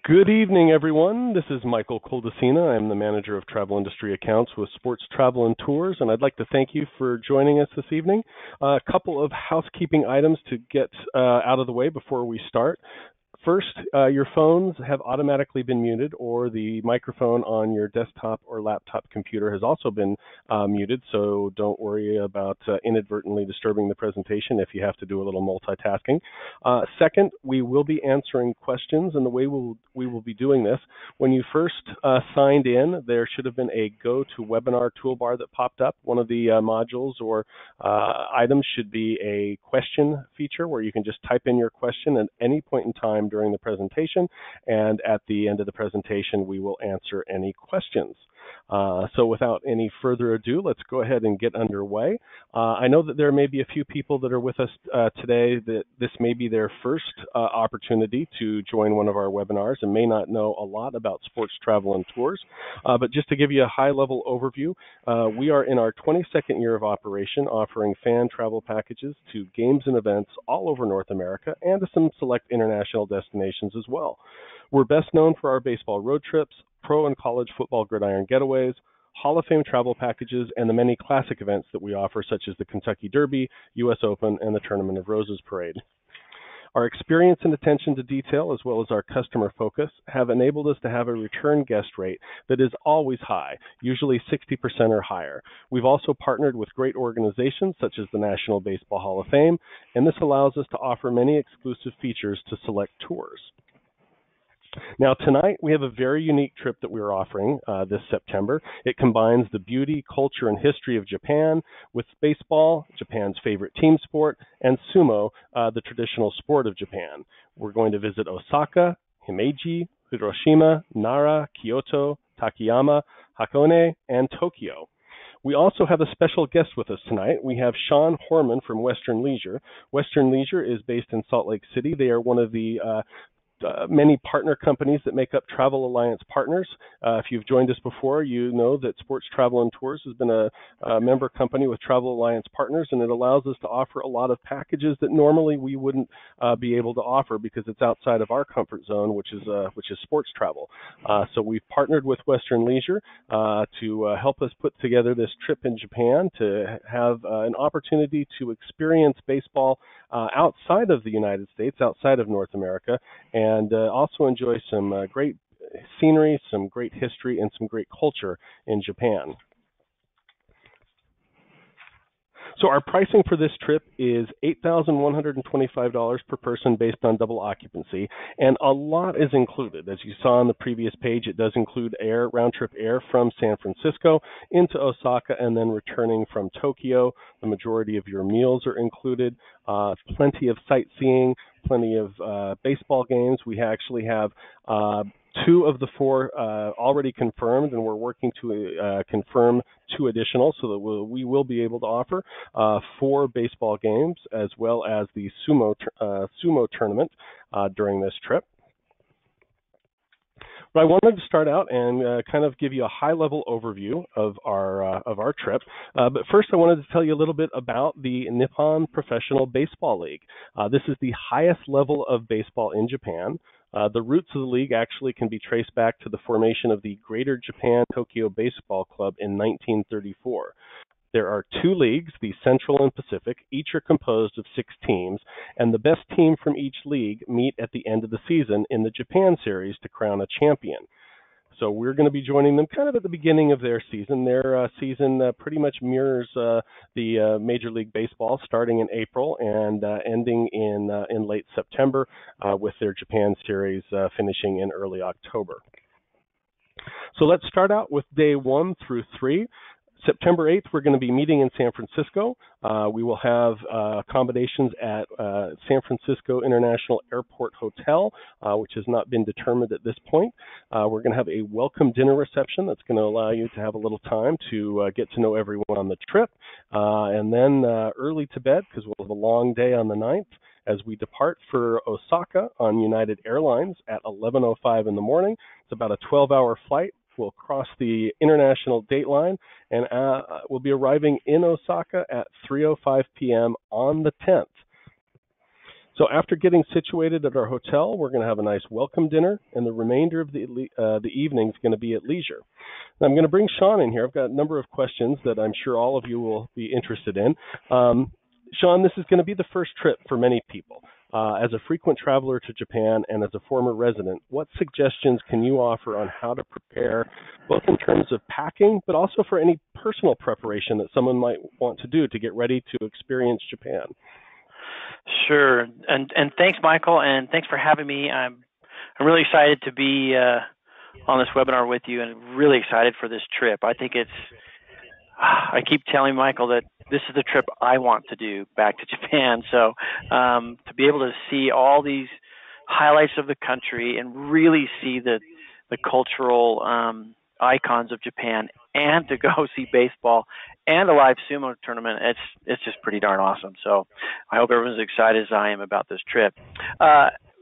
Good evening, everyone. This is Michael Coldesina. I'm the manager of travel industry accounts with Sports Travel and Tours, and I'd like to thank you for joining us this evening. A couple of housekeeping items to get out of the way before we start. First, your phones have automatically been muted, or the microphone on your desktop or laptop computer has also been muted, so don't worry about inadvertently disturbing the presentation if you have to do a little multitasking. Second, we will be answering questions, and the way we will be doing this, when you first signed in, there should have been a Go to Webinar toolbar that popped up. One of the modules or items should be a question feature where you can just type in your question at any point in time during the presentation, and at the end of the presentation we will answer any questions. So without any further ado, let's go ahead and get underway. I know that there may be a few people that are with us today that this may be their first opportunity to join one of our webinars and may not know a lot about sports travel and tours. But just to give you a high-level overview, we are in our 22nd year of operation, offering fan travel packages to games and events all over North America and to some select international destinations as well. We're best known for our baseball road trips, pro and college football gridiron getaways, Hall of Fame travel packages, and the many classic events that we offer, such as the Kentucky Derby, U.S. Open, and the Tournament of Roses Parade. Our experience and attention to detail, as well as our customer focus, have enabled us to have a return guest rate that is always high, usually 60% or higher. We've also partnered with great organizations such as the National Baseball Hall of Fame, and this allows us to offer many exclusive features to select tours. Now, tonight we have a very unique trip that we're offering this September. It combines the beauty, culture, and history of Japan with baseball, Japan's favorite team sport, and sumo, the traditional sport of Japan. We're going to visit Osaka, Himeji, Hiroshima, Nara, Kyoto, Takayama, Hakone, and Tokyo. We also have a special guest with us tonight. We have Sean Horman from Western Leisure. Western Leisure is based in Salt Lake City. They are one of the many partner companies that make up Travel Alliance Partners. If you've joined us before, you know that Sports Travel and Tours has been a member company with Travel Alliance Partners, and it allows us to offer a lot of packages that normally we wouldn't be able to offer because it's outside of our comfort zone, which is sports travel. So we've partnered with Western Leisure to help us put together this trip in Japan to have an opportunity to experience baseball outside of the United States, outside of North America, and also enjoy some great scenery, some great history, and some great culture in Japan. So our pricing for this trip is $8,125 per person based on double occupancy, and a lot is included. As you saw on the previous page, it does include round-trip air from San Francisco into Osaka and then returning from Tokyo. The majority of your meals are included, plenty of sightseeing, plenty of baseball games. We actually have 2 of the 4 already confirmed, and we're working to confirm 2 additional so that we will be able to offer 4 baseball games as well as the sumo tournament during this trip. But I wanted to start out and kind of give you a high-level overview of our trip. But first, I wanted to tell you a little bit about the Nippon Professional Baseball League. This is the highest level of baseball in Japan. The roots of the league actually can be traced back to the formation of the Greater Japan Tokyo Baseball Club in 1934. There are 2 leagues, the Central and Pacific. Each are composed of 6 teams, and the best team from each league meet at the end of the season in the Japan Series to crown a champion. So we're going to be joining them kind of at the beginning of their season. Their season pretty much mirrors the Major League Baseball, starting in April and ending in late September, with their Japan Series finishing in early October. So let's start out with day 1 through 3. September 8th, we're going to be meeting in San Francisco. We will have accommodations at San Francisco International Airport Hotel, which has not been determined at this point. We're going to have a welcome dinner reception that's going to allow you to have a little time to get to know everyone on the trip. And then early to bed, because we'll have a long day on the 9th, as we depart for Osaka on United Airlines at 11:05 in the morning. It's about a 12-hour flight. We'll cross the international date line, and we'll be arriving in Osaka at 3:05 p.m. on the 10th. So after getting situated at our hotel, we're going to have a nice welcome dinner, and the remainder of the evening is going to be at leisure. Now, I'm going to bring Sean in here. I've got a number of questions that I'm sure all of you will be interested in. Sean, this is going to be the first trip for many people. As a frequent traveler to Japan and as a former resident, what suggestions can you offer on how to prepare, both in terms of packing, but also for any personal preparation that someone might want to do to get ready to experience Japan? Sure, and thanks, Michael, and thanks for having me. I'm really excited to be on this webinar with you, and really excited for this trip. I think I keep telling Michael that this is the trip I want to do back to Japan. So to be able to see all these highlights of the country and really see the cultural icons of Japan, and to go see baseball and a live sumo tournament, it's just pretty darn awesome. So I hope everyone's as excited as I am about this trip.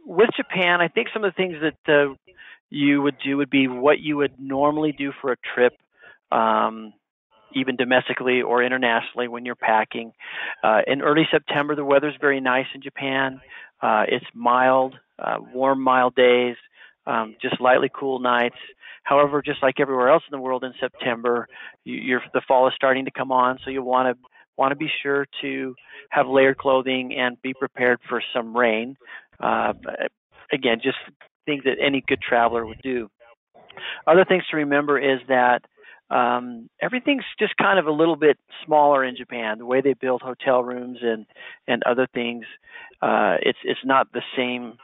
With Japan, I think some of the things that you would do would be what you would normally do for a trip, even domestically or internationally when you're packing. In early September, the weather's very nice in Japan. It's mild, warm, mild days, just lightly cool nights. However, just like everywhere else in the world in September, the fall is starting to come on, so you want to be sure to have layered clothing and be prepared for some rain. Again, just things that any good traveler would do. Other things to remember is that everything's just kind of a little bit smaller in Japan. The way they build hotel rooms and other things, it's not the same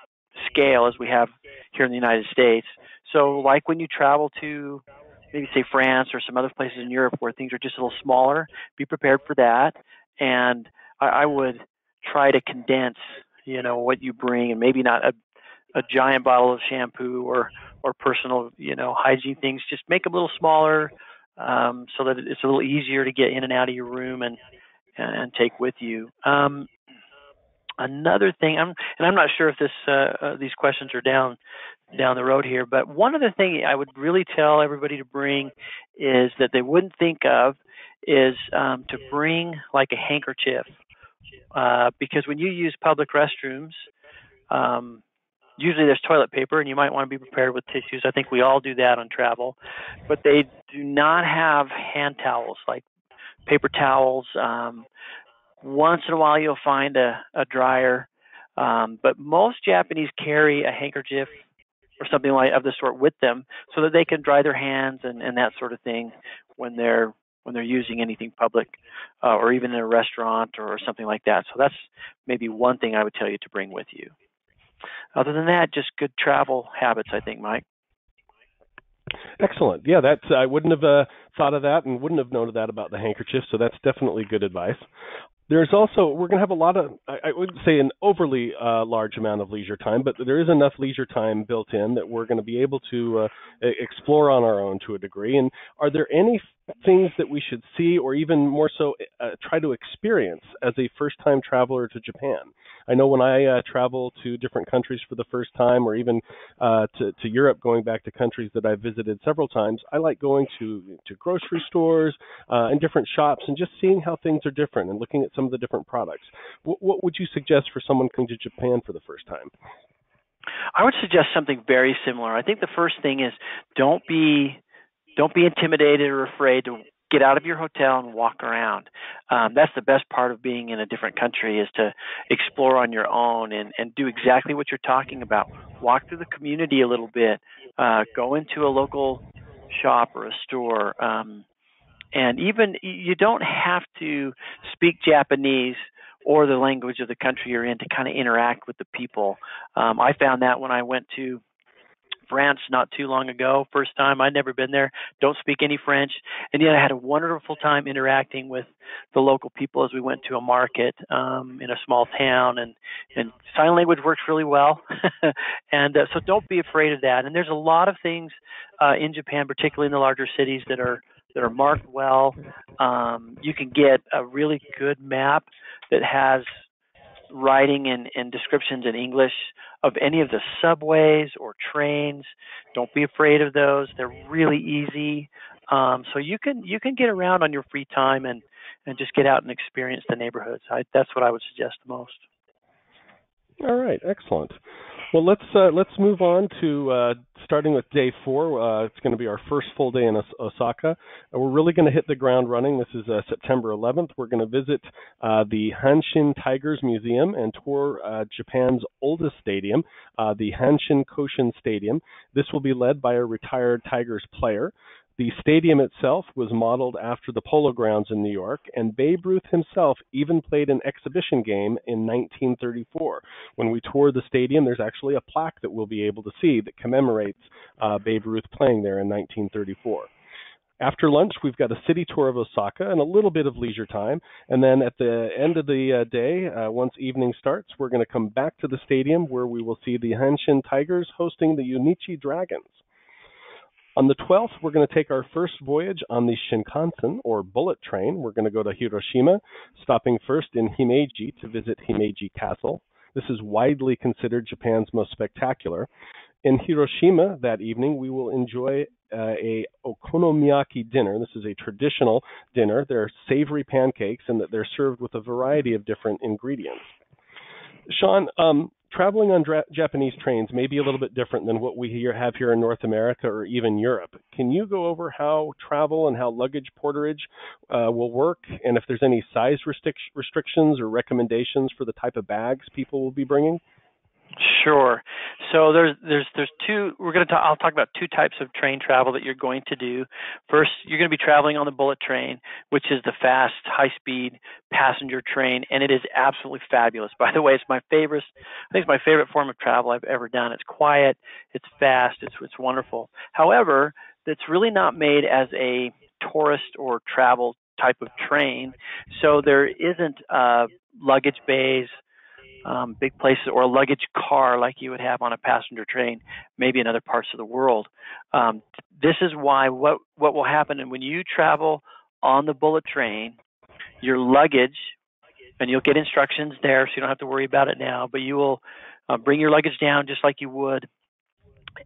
scale as we have here in the United States. So like when you travel to maybe say France or some other places in Europe where things are just a little smaller, be prepared for that. And I would try to condense, what you bring, and maybe not a giant bottle of shampoo or personal, hygiene things. Just make them a little smaller, so that it's a little easier to get in and out of your room and take with you. Another thing, I'm not sure if these questions are down the road here, but one other thing I would really tell everybody to bring is that they wouldn't think of is to bring like a handkerchief, because when you use public restrooms, usually there's toilet paper, and you might want to be prepared with tissues. I think we all do that on travel, but they do not have hand towels like paper towels. Once in a while you'll find a dryer, but most Japanese carry a handkerchief or something like of the sort with them so that they can dry their hands and that sort of thing when they're using anything public, or even in a restaurant or something like that. So that's maybe one thing I would tell you to bring with you. Other than that, just good travel habits, I think, Mike. Excellent. Yeah, I wouldn't have thought of that and wouldn't have known that about the handkerchief, so that's definitely good advice. We're going to have a lot of, I wouldn't say an overly large amount of leisure time, but there is enough leisure time built in that we're going to be able to explore on our own to a degree. And are there any things that we should see, or even more so try to experience as a first-time traveler to Japan? I know when I travel to different countries for the first time, or even to Europe, going back to countries that I've visited several times, I like going to grocery stores and different shops and just seeing how things are different and looking at some of the different products. What would you suggest for someone coming to Japan for the first time? I would suggest something very similar. I think the first thing is don't be intimidated or afraid to get out of your hotel and walk around. That's the best part of being in a different country, is to explore on your own and do exactly what you're talking about. Walk through the community a little bit, go into a local shop or a store, and even you don't have to speak Japanese or the language of the country you're in to kind of interact with the people. I found that when I went to France not too long ago, first time. I'd never been there, don't speak any French, and yet I had a wonderful time interacting with the local people as we went to a market in a small town, and sign language works really well. And so don't be afraid of that. And there's a lot of things in Japan, particularly in the larger cities, that are marked well. You can get a really good map that has writing and descriptions in English of any of the subways or trains. Don't be afraid of those. They're really easy. So you can get around on your free time and just get out and experience the neighborhoods. That's what I would suggest the most. All right, excellent. Well, let's move on to starting with day 4. It's going to be our first full day in Osaka. We're really going to hit the ground running. This is September 11th. We're going to visit the Hanshin Tigers Museum and tour Japan's oldest stadium, the Hanshin Koshin Stadium. This will be led by a retired Tigers player. The stadium itself was modeled after the Polo Grounds in New York, and Babe Ruth himself even played an exhibition game in 1934. When we tour the stadium, there's actually a plaque that we'll be able to see that commemorates Babe Ruth playing there in 1934. After lunch, we've got a city tour of Osaka and a little bit of leisure time. And then at the end of the day, once evening starts, we're going to come back to the stadium where we will see the Hanshin Tigers hosting the Unichi Dragons. On the 12th, we're going to take our first voyage on the Shinkansen, or bullet train. We're going to go to Hiroshima, stopping first in Himeji to visit Himeji Castle. This is widely considered Japan's most spectacular. In Hiroshima that evening, we will enjoy a okonomiyaki dinner. This is a traditional dinner. They're savory pancakes, and that they're served with a variety of different ingredients. Sean, traveling on Japanese trains may be a little bit different than what we have here in North America or even Europe. Can you go over how travel and how luggage porterage will work, and if there's any size restrictions or recommendations for the type of bags people will be bringing? Sure. So there's two. I'll talk about two types of train travel that you're going to do. First, you're going to be traveling on the bullet train, which is the fast, high-speed passenger train, and it is absolutely fabulous. By the way, it's my favorite. I think it's my favorite form of travel I've ever done. It's quiet, it's fast, it's wonderful. However, it's really not made as a tourist or travel type of train, so there isn't luggage bays, big places, or a luggage car like you would have on a passenger train, maybe in other parts of the world. This is why what will happen, and when you travel on the bullet train, your luggage, and you'll get instructions there, so you don't have to worry about it now, but you will bring your luggage down just like you would,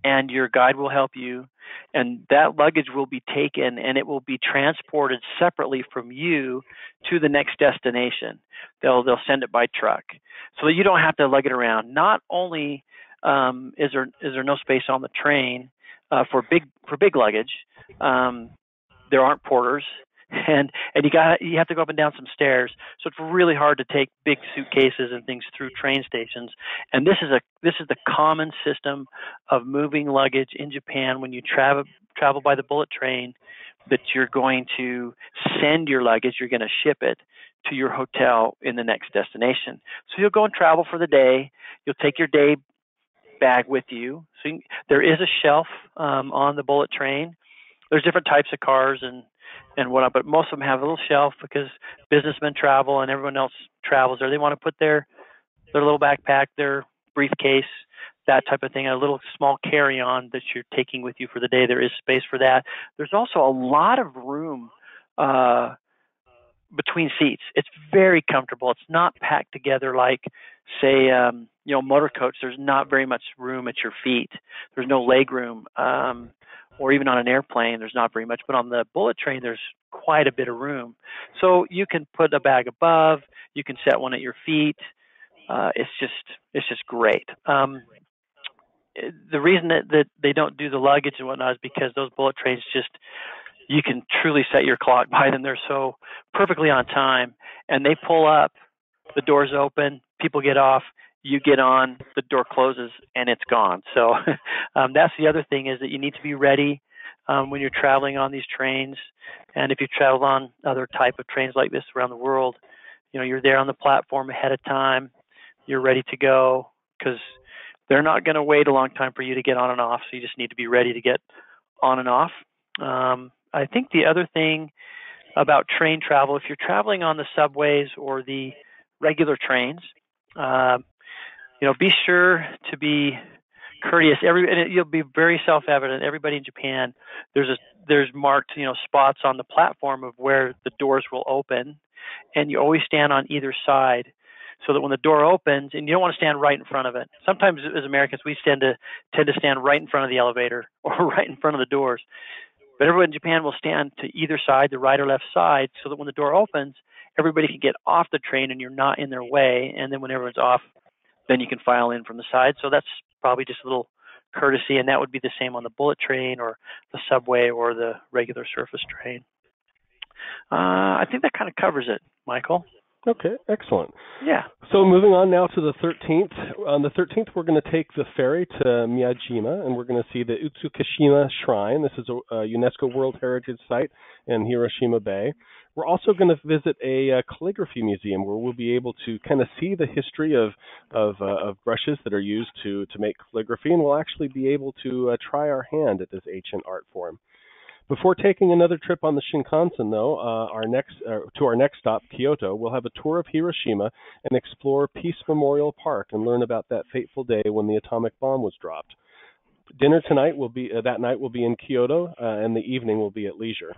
and your guide will help you, and that luggage will be taken and it will be transported separately from you to the next destination. They'll send it by truck, so that you don't have to lug it around. Not only is there no space on the train for big luggage, there aren't porters, and you have to go up and down some stairs, so it's really hard to take big suitcases and things through train stations. And this is the common system of moving luggage in Japan when you travel by the bullet train, that you're going to send your luggage, you're going to ship it to your hotel in the next destination. So you'll go and travel for the day. You'll take your day bag with you. So there is a shelf on the bullet train. There's different types of cars and whatnot, but most of them have a little shelf because businessmen travel and everyone else travels there. They want to put their little backpack, their briefcase, that type of thing, a little small carry-on that you're taking with you for the day. There is space for that. There's also a lot of room between seats. It's very comfortable. It's not packed together like, say, motor coach. There's not very much room at your feet. There's no leg room. Or even on an airplane, there's not very much. But on the bullet train, there's quite a bit of room. So you can put a bag above. You can set one at your feet. It's just great. The reason that they don't do the luggage and whatnot is because those bullet trains you can truly set your clock by them. They're so perfectly on time, and they pull up, the doors open, people get off, you get on, the door closes, and it's gone. So that's the other thing, is that you need to be ready when you're traveling on these trains. And if you travel on other type of trains like this around the world, you're there on the platform ahead of time. You're ready to go, because they're not going to wait a long time for you to get on and off. So you just need to be ready to get on and off. I think the other thing about train travel, if you're traveling on the subways or the regular trains, be sure to be courteous. You'll be very self-evident. Everybody in Japan, there's marked spots on the platform of where the doors will open, and you always stand on either side, so that when the door opens, and you don't want to stand right in front of it. Sometimes as Americans, we tend to stand right in front of the elevator or right in front of the doors. But everyone in Japan will stand to either side, the right or left side, so that when the door opens, everybody can get off the train and you're not in their way. And then when everyone's off, then you can file in from the side. So that's probably just a little courtesy, and that would be the same on the bullet train or the subway or the regular surface train. I think that kind of covers it, Michael. Okay, excellent. Yeah. So moving on now to the 13th. On the 13th, we're going to take the ferry to Miyajima, and we're going to see the Utsukishima Shrine. This is a UNESCO World Heritage Site in Hiroshima Bay. We're also going to visit a calligraphy museum where we'll be able to kind of see the history of brushes that are used to make calligraphy, and we'll actually be able to try our hand at this ancient art form. Before taking another trip on the Shinkansen, though, to our next stop, Kyoto, we'll have a tour of Hiroshima and explore Peace Memorial Park and learn about that fateful day when the atomic bomb was dropped. Dinner tonight that night will be in Kyoto, and the evening will be at leisure.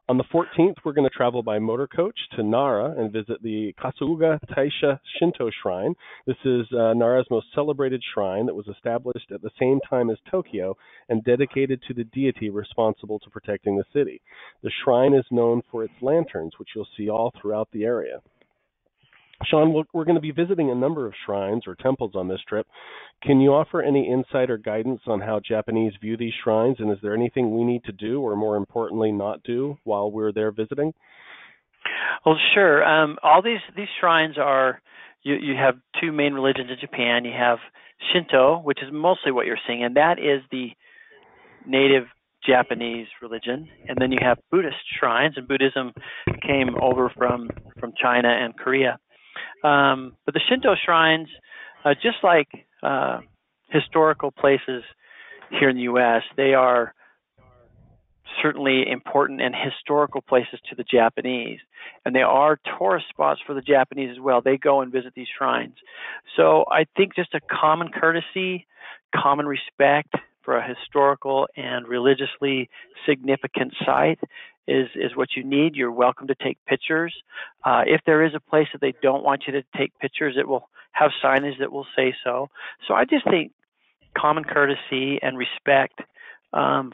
On the 14th, we're going to travel by motor coach to Nara and visit the Kasuga Taisha Shinto Shrine. This is Nara's most celebrated shrine that was established at the same time as Tokyo and dedicated to the deity responsible to protecting the city. The shrine is known for its lanterns, which you'll see all throughout the area. Sean, we're going to be visiting a number of shrines or temples on this trip. Can you offer any insight or guidance on how Japanese view these shrines, and is there anything we need to do, or more importantly, not do while we're there visiting? Well, sure. All these shrines are, you have two main religions in Japan. You have Shinto, which is mostly what you're seeing, and that is the native Japanese religion. And then you have Buddhist shrines, and Buddhism came over from China and Korea. But the Shinto shrines, just like historical places here in the U.S., they are certainly important and historical places to the Japanese. And they are tourist spots for the Japanese as well. They go and visit these shrines. So I think just a common courtesy, common respect for a historical and religiously significant site is what you need. You're welcome to take pictures. If there is a place that they don't want you to take pictures, it will have signage that will say so. So I just think common courtesy and respect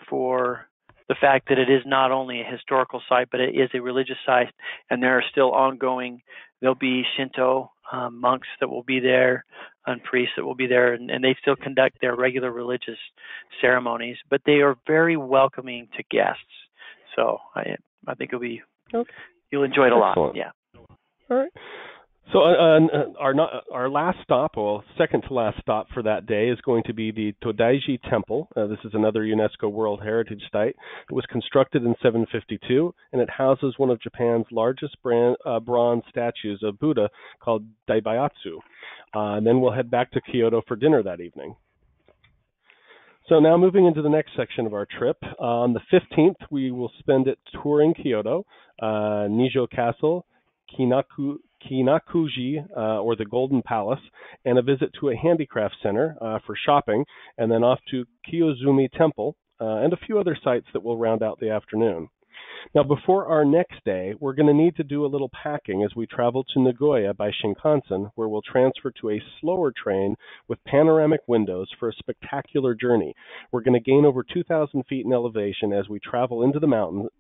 for the fact that it is not only a historical site, but it is a religious site, and there are still ongoing. There'll be Shinto monks that will be there and priests that will be there, and they still conduct their regular religious ceremonies, but they are very welcoming to guests. So I think you'll enjoy it a lot. Yeah. All right. So our last stop, or second to last stop for that day, is going to be the Todaiji Temple. This is another UNESCO World Heritage Site. It was constructed in 752, and it houses one of Japan's largest bronze statues of Buddha called Daibayatsu. And then we'll head back to Kyoto for dinner that evening. So now moving into the next section of our trip. On the 15th, we will spend it touring Kyoto, Nijo Castle, Kinakuji, or the Golden Palace, and a visit to a handicraft center for shopping, and then off to Kiyozumi Temple, and a few other sites that will round out the afternoon. Now, before our next day, we're going to need to do a little packing as we travel to Nagoya by Shinkansen, where we'll transfer to a slower train with panoramic windows for a spectacular journey. We're going to gain over 2,000 feet in elevation as we travel into the mountains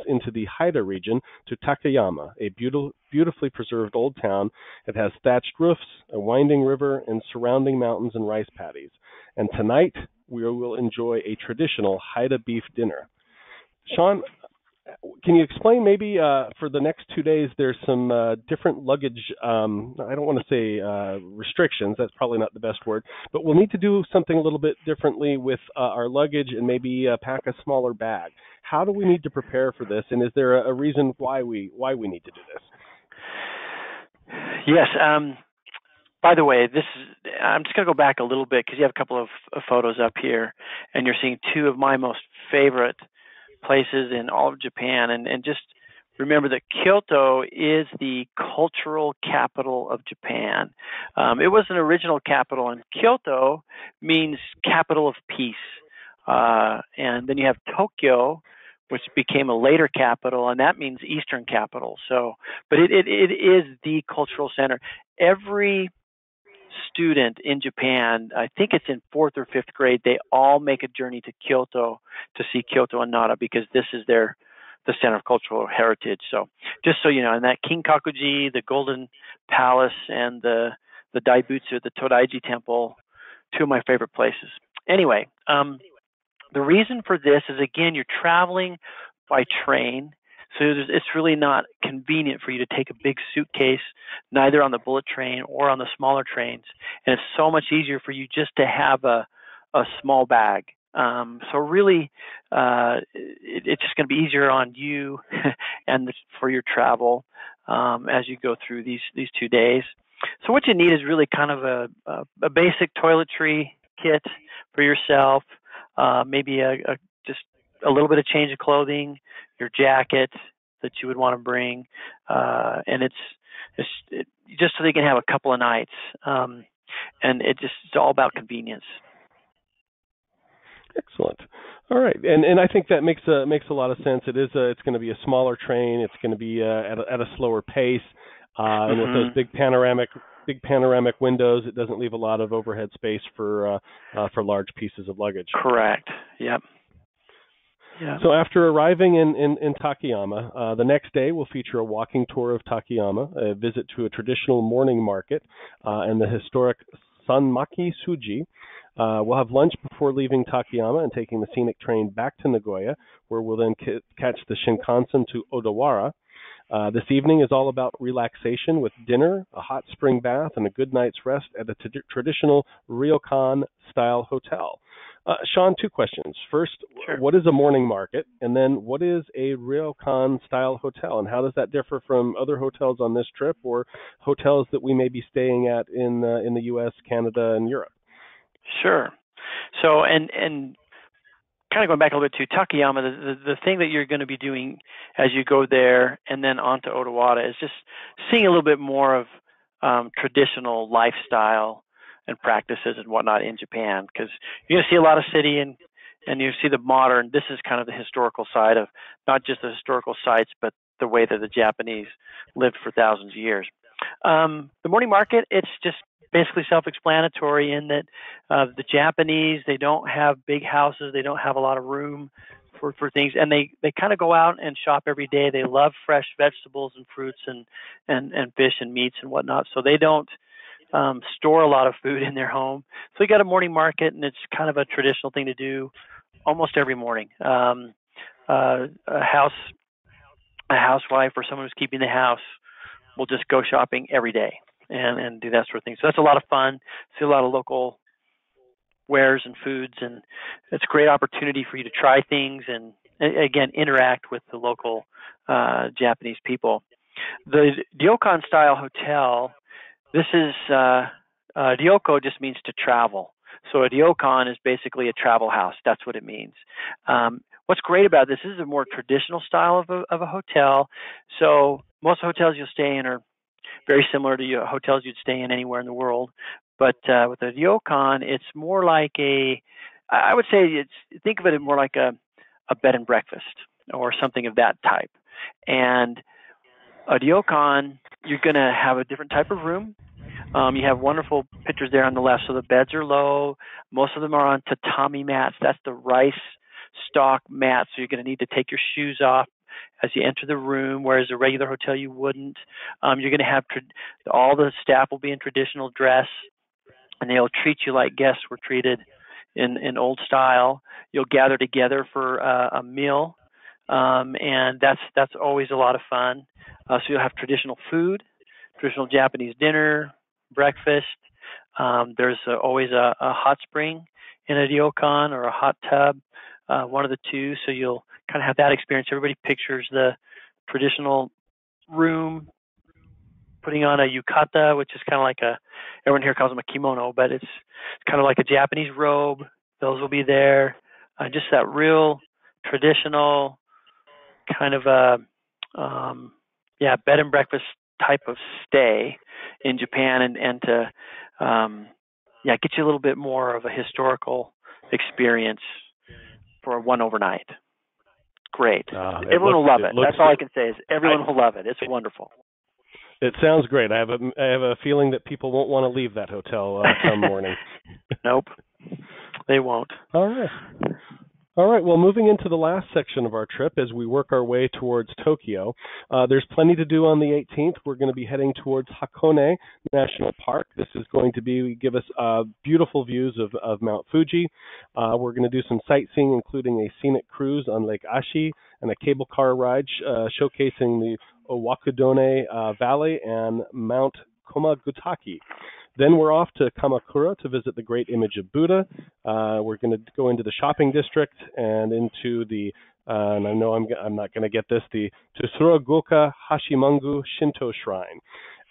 into the Haida region to Takayama, a beautifully preserved old town. It has thatched roofs, a winding river, and surrounding mountains and rice paddies. And tonight, we will enjoy a traditional Haida beef dinner. Sean, can you explain maybe for the next 2 days there's some different luggage, I don't want to say restrictions, that's probably not the best word, but we'll need to do something a little bit differently with our luggage and maybe pack a smaller bag. How do we need to prepare for this, and is there a reason why we need to do this? Yes. By the way, I'm just going to go back a little bit because you have a couple of photos up here, and you're seeing two of my most favorite places in all of Japan. And just remember that Kyoto is the cultural capital of Japan. It was an original capital, and Kyoto means capital of peace. And then you have Tokyo, which became a later capital, and that means Eastern capital. So, but it is the cultural center. Every student in Japan, I think it's in 4th or 5th grade, they all make a journey to Kyoto to see Kyoto and Nara because this is the center of cultural heritage. So just so you know, and that Kinkakuji, the Golden Palace, and the the Daibutsu, the Todaiji Temple, two of my favorite places. Anyway, the reason for this is, again, you're traveling by train, so it's really not convenient for you to take a big suitcase, neither on the bullet train or on the smaller trains. And it's so much easier for you just to have a small bag. So really, it's just going to be easier on you and for your travel as you go through these 2 days. So what you need is really kind of a basic toiletry kit for yourself, maybe just a little bit of change of clothing, your jacket that you would want to bring, and it's just so they can have a couple of nights. And it's all about convenience. Excellent. All right, and I think that makes a lot of sense. It's going to be a smaller train. It's going to be at a slower pace, and with those big panoramic windows, it doesn't leave a lot of overhead space for large pieces of luggage. Correct. Yep. Yeah. So after arriving in Takayama, the next day will feature a walking tour of Takayama, a visit to a traditional morning market, and the historic Sanmaki Suji. We'll have lunch before leaving Takayama and taking the scenic train back to Nagoya, where we'll then catch the Shinkansen to Odawara. This evening is all about relaxation with dinner, a hot spring bath, and a good night's rest at a traditional ryokan-style hotel. Sean, two questions. First, Sure. What is a morning market? And then what is a ryokan-style hotel? And how does that differ from other hotels on this trip or hotels that we may be staying at in the U.S., Canada, and Europe? Sure. So, and kind of going back a little bit to Takayama, the thing that you're going to be doing as you go there and then on to Odawara is just seeing a little bit more of traditional lifestyle and practices and whatnot in Japan, because you're going to see a lot of city and you see the modern. This is kind of the historical side of not just the historical sites, but the way that the Japanese lived for thousands of years. The morning market, it's just basically self-explanatory in that the Japanese, they don't have big houses, they don't have a lot of room for things, and they kind of go out and shop every day. They love fresh vegetables and fruits and fish and meats and whatnot, so they don't store a lot of food in their home. So you got a morning market, and it's kind of a traditional thing to do almost every morning. A housewife or someone who's keeping the house will just go shopping every day and do that sort of thing. So that's a lot of fun. See a lot of local wares and foods, and it's a great opportunity for you to try things and, again, interact with the local Japanese people. The ryokan style hotel, this is ryoko just means to travel. So a ryokan is basically a travel house. That's what it means. What's great about this is a more traditional style of a hotel. So most hotels you'll stay in are very similar to hotels you'd stay in anywhere in the world. But with a ryokan, it's more like I would say think of it more like a bed and breakfast or something of that type. And a ryokan, you're going to have a different type of room. You have wonderful pictures there on the left. So the beds are low. Most of them are on tatami mats. That's the rice stalk mat. So you're going to need to take your shoes off as you enter the room, whereas a regular hotel you wouldn't. You're going to have all the staff will be in traditional dress, and they'll treat you like guests were treated in old style. You'll gather together for a meal, and that's always a lot of fun. So you'll have traditional food, traditional Japanese dinner, breakfast. There's always a hot spring in a ryokan or a hot tub, one of the two. So you'll kind of have that experience. Everybody pictures the traditional room, putting on a yukata, which is kind of like everyone here calls them a kimono, but it's kind of like a Japanese robe. Those will be there. Just that real traditional kind of bed and breakfast type of stay in Japan, and to get you a little bit more of a historical experience for one overnight. Great. Everyone will love it. That's all I can say is everyone will love it. It's wonderful. It sounds great. I have a feeling that people won't want to leave that hotel come morning. Nope, they won't. All right. All right, well, moving into the last section of our trip as we work our way towards Tokyo, there's plenty to do on the 18th. We're going to be heading towards Hakone National Park. This is going to give us beautiful views of Mount Fuji. We're going to do some sightseeing, including a scenic cruise on Lake Ashi and a cable car ride showcasing the Owakudone Valley and Mount Komagutaki. Then we're off to Kamakura to visit the Great Image of Buddha. We're going to go into the shopping district and into the, and I know I'm not going to get this, the Tsurugoka Hashimangu Shinto Shrine.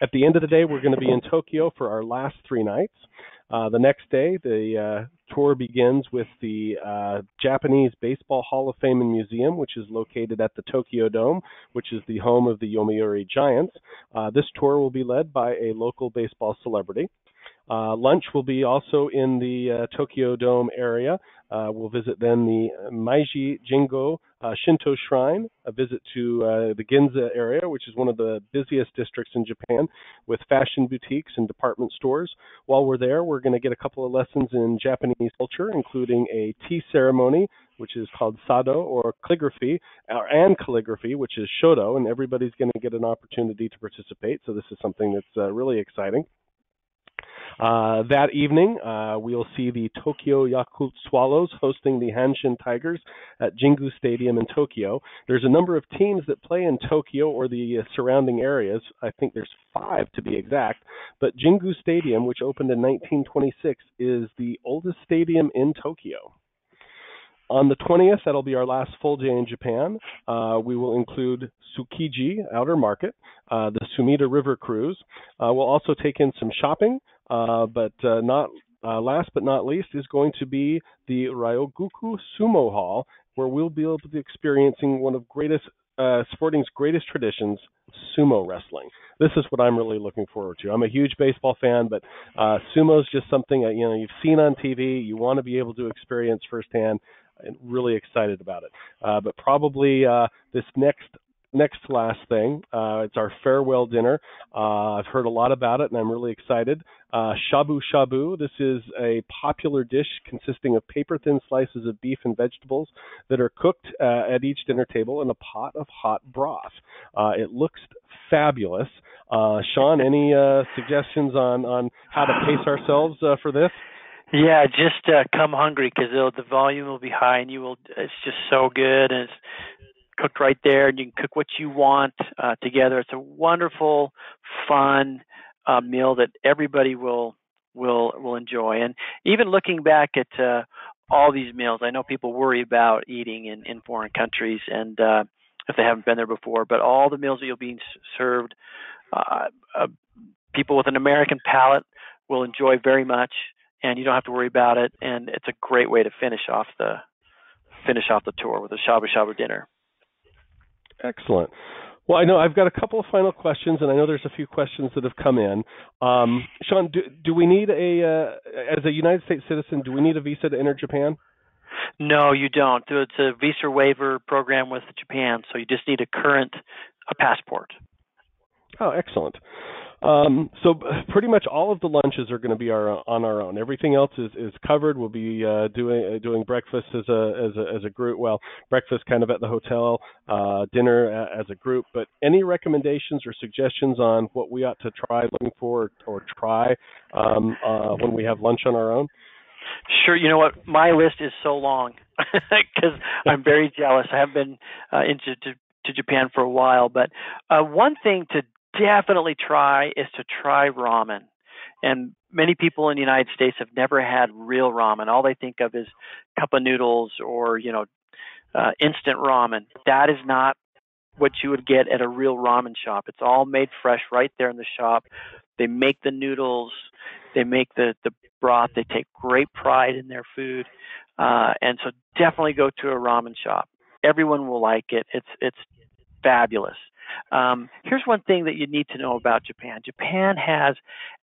At the end of the day, we're going to be in Tokyo for our last 3 nights. The next day, the tour begins with the Japanese Baseball Hall of Fame and Museum, which is located at the Tokyo Dome, which is the home of the Yomiuri Giants. This tour will be led by a local baseball celebrity. Lunch will be also in the Tokyo Dome area. We'll visit then the Meiji Jingo Shinto Shrine, a visit to the Ginza area, which is one of the busiest districts in Japan, with fashion boutiques and department stores. While we're there, we're going to get a couple of lessons in Japanese culture, including a tea ceremony, which is called sado, or calligraphy, and calligraphy, which is shodo, and everybody's going to get an opportunity to participate. So this is something that's really exciting. That evening, we'll see the Tokyo Yakult Swallows hosting the Hanshin Tigers at Jingu Stadium in Tokyo. There's a number of teams that play in Tokyo or the surrounding areas. I think there's 5 to be exact. But Jingu Stadium, which opened in 1926, is the oldest stadium in Tokyo. On the 20th, that'll be our last full day in Japan. We will include Tsukiji Outer Market, the Sumida River Cruise. We'll also take in some shopping, but not last but not least is going to be the Ryogoku Sumo Hall, where we'll be able to be experiencing one of sporting's greatest traditions, sumo wrestling. This is what I'm really looking forward to. I'm a huge baseball fan, but sumo is just something that you've seen on TV. You want to be able to experience firsthand. I'm really excited about it. But probably this next to last thing, it's our farewell dinner. I've heard a lot about it, and I'm really excited. Shabu shabu. This is a popular dish consisting of paper-thin slices of beef and vegetables that are cooked at each dinner table in a pot of hot broth. It looks fabulous. Sean, any suggestions on how to pace ourselves for this? Yeah, just come hungry, because the volume will be high, and it's just so good, and it's cooked right there, and you can cook what you want together. It's a wonderful, fun meal that everybody will enjoy. And even looking back at all these meals, I know people worry about eating in foreign countries, and if they haven't been there before, but all the meals that you'll be served, people with an American palate will enjoy very much, and you don't have to worry about it. And it's a great way to finish off the tour with a shabu shabu dinner. Excellent. Well, I know I've got a couple of final questions, and I know there's a few questions that have come in. Sean, do we need as a United States citizen, do we need a visa to enter Japan? No, you don't. It's a visa waiver program with Japan, so you just need a passport. Oh, excellent. So pretty much all of the lunches are going to be on our own. Everything else is covered. We'll be doing breakfast as a group. Well, breakfast kind of at the hotel, dinner as a group. But any recommendations or suggestions on what we ought to try looking for or try when we have lunch on our own? Sure. You know what? My list is so long because I'm very jealous. I haven't been to Japan for a while, but one thing to definitely try is to try ramen. And many people in the United States have never had real ramen. All they think of is cup of noodles or instant ramen. That is not what you would get at a real ramen shop. It's all made fresh right there in the shop. They make the noodles, they make the broth. They take great pride in their food, and so definitely go to a ramen shop. Everyone will like it. It's fabulous. Here's one thing that you need to know about Japan. Japan has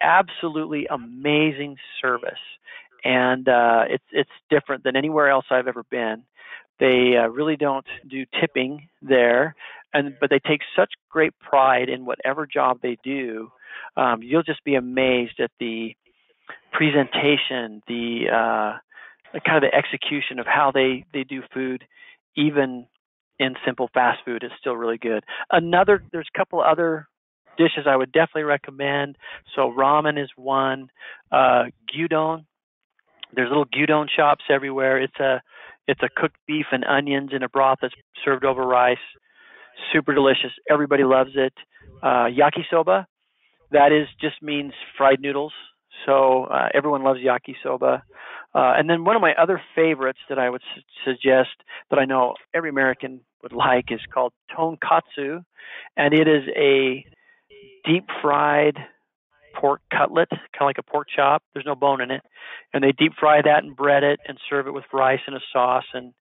absolutely amazing service, and it's different than anywhere else I've ever been. They really don't do tipping there, but they take such great pride in whatever job they do. You'll just be amazed at the presentation, the kind of the execution of how they do food, even in simple fast food, is still really good. There's a couple other dishes I would definitely recommend. So ramen is one. Gyudon. There's little gyudon shops everywhere. It's a cooked beef and onions in a broth that's served over rice. Super delicious. Everybody loves it. Yakisoba. That just means fried noodles. So everyone loves yakisoba. And then one of my other favorites that I would suggest, that I know every American would like, is called tonkatsu, and it is a deep fried pork cutlet, kind of like a pork chop. There's no bone in it, and they deep fry that and bread it and serve it with rice and a sauce. And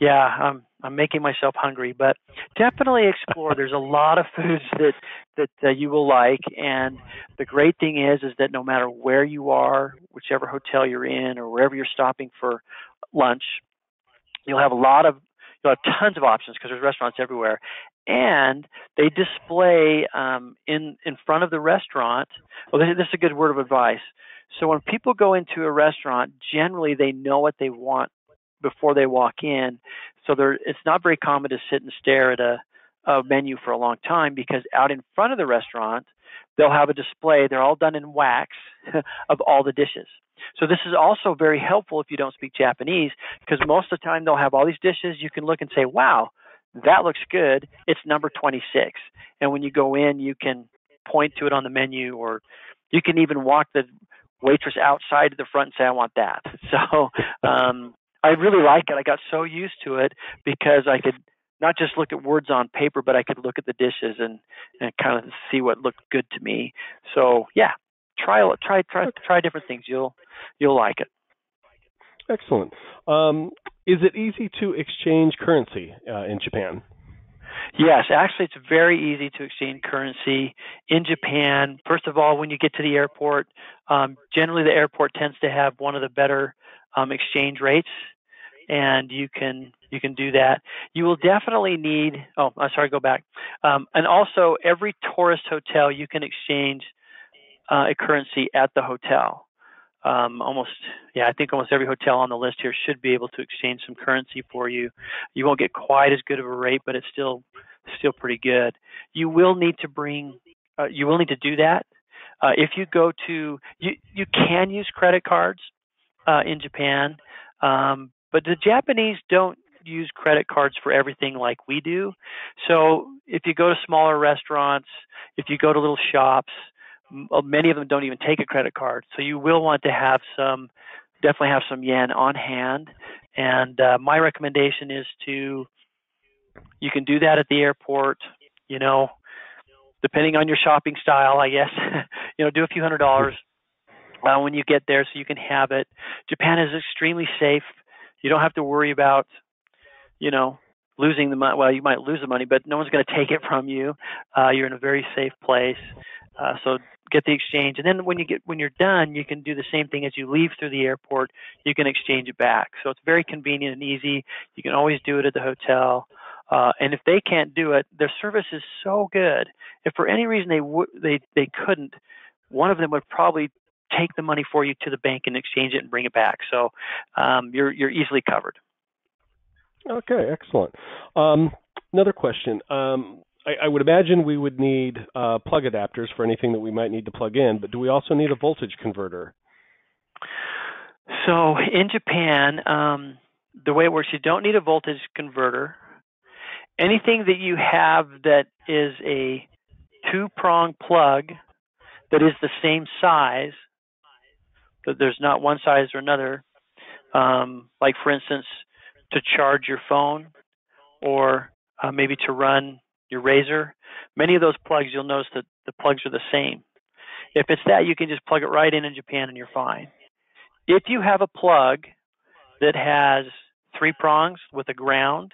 yeah, I'm making myself hungry, but definitely explore. There's a lot of foods that you will like, and the great thing is that no matter where you are, whichever hotel you're in or wherever you're stopping for lunch, you'll have tons of options because there's restaurants everywhere, and they display in front of the restaurant. Well, this is a good word of advice. So when people go into a restaurant, generally they know what they want before they walk in. So it's not very common to sit and stare at a menu for a long time, because out in front of the restaurant, they'll have a display. They're all done in wax of all the dishes. So this is also very helpful if you don't speak Japanese, because most of the time they'll have all these dishes. You can look and say, wow, that looks good. It's number 26. And when you go in, you can point to it on the menu, or you can even walk the waitress outside to the front and say, I want that. So I really like it. I got so used to it because I could not just look at words on paper, but I could look at the dishes and kind of see what looked good to me. So yeah, try different things. You'll like it. Excellent. Is it easy to exchange currency in Japan? Yes, actually, it's very easy to exchange currency in Japan. First of all, when you get to the airport, generally the airport tends to have one of the better exchange rates, and you can do that. You will definitely need. Oh, sorry, go back. And also, every tourist hotel you can exchange a currency at the hotel. I think almost every hotel on the list here should be able to exchange some currency for you. You won't get quite as good of a rate, but it's still pretty good. You will need to do that. If you go to, you can use credit cards in Japan, but the Japanese don't use credit cards for everything like we do. So if you go to smaller restaurants, if you go to little shops, many of them don't even take a credit card. So you will want to definitely have some yen on hand. And my recommendation is you can do that at the airport, depending on your shopping style, I guess, do a few $100s when you get there so you can have it. Japan is extremely safe. You don't have to worry about, losing the money. Well, you might lose the money, but no one's going to take it from you. You're in a very safe place. So get the exchange, and then when you're done, you can do the same thing as you leave through the airport. You can exchange it back. So it's very convenient and easy. You can always do it at the hotel. And if they can't do it, their service is so good. If for any reason they couldn't, one of them would probably take the money for you to the bank and exchange it and bring it back. So you're easily covered. Okay, excellent. Another question. I would imagine we would need plug adapters for anything that we might need to plug in, but do we also need a voltage converter? So in Japan, the way it works, you don't need a voltage converter. Anything that you have that is a two-prong plug that is the same size, that there's not one size or another, like for instance, to charge your phone or maybe to run your razor, many of those plugs, you'll notice that the plugs are the same. If it's that, you can just plug it right in Japan and you're fine. If you have a plug that has three prongs with a ground,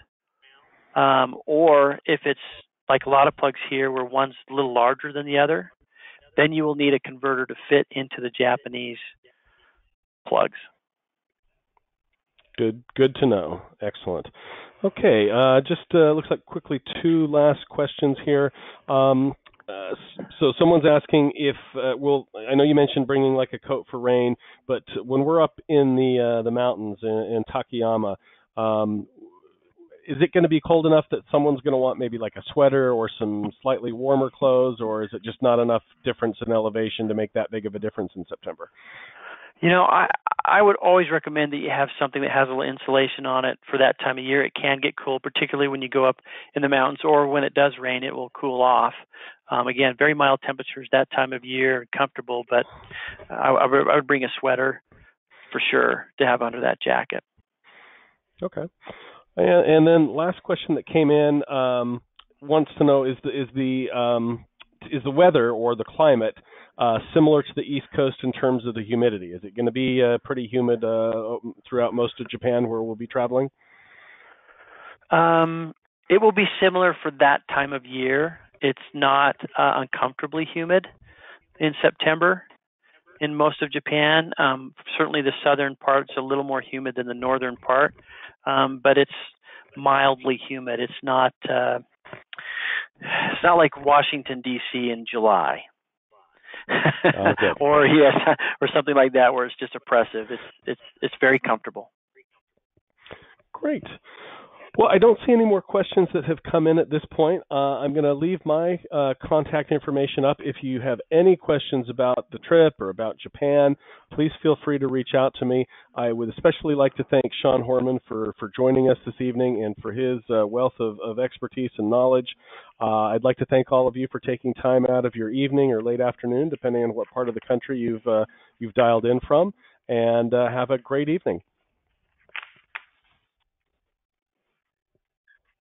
or if it's like a lot of plugs here where one's a little larger than the other, then you will need a converter to fit into the Japanese plugs. Good to know. Excellent. Okay, just looks like quickly two last questions here. So someone's asking if, well, I know you mentioned bringing like a coat for rain, but when we're up in the mountains in Takayama, um, is it going to be cold enough that someone's going to want maybe like a sweater or some slightly warmer clothes, or is it just not enough difference in elevation to make that big of a difference in September? I would always recommend that you have something that has a little insulation on it for that time of year. It can get cold, particularly when you go up in the mountains, or when it does rain, it will cool off. Again, very mild temperatures that time of year, comfortable, but I would bring a sweater for sure to have under that jacket. Okay. And then last question that came in wants to know is the weather or the climate similar to the East Coast in terms of the humidity? Is it going to be pretty humid throughout most of Japan where we'll be traveling? It will be similar for that time of year. It's not uncomfortably humid in September in most of Japan. Certainly the southern part's a little more humid than the northern part, but it's mildly humid. It's not like Washington, D.C. in July. or something like that where it's just oppressive. It's very comfortable. Great. Well, I don't see any more questions that have come in at this point. I'm going to leave my contact information up. If you have any questions about the trip or about Japan, please feel free to reach out to me. I would especially like to thank Sean Horman for joining us this evening and for his wealth of expertise and knowledge. I'd like to thank all of you for taking time out of your evening or late afternoon, depending on what part of the country you've dialed in from, and have a great evening.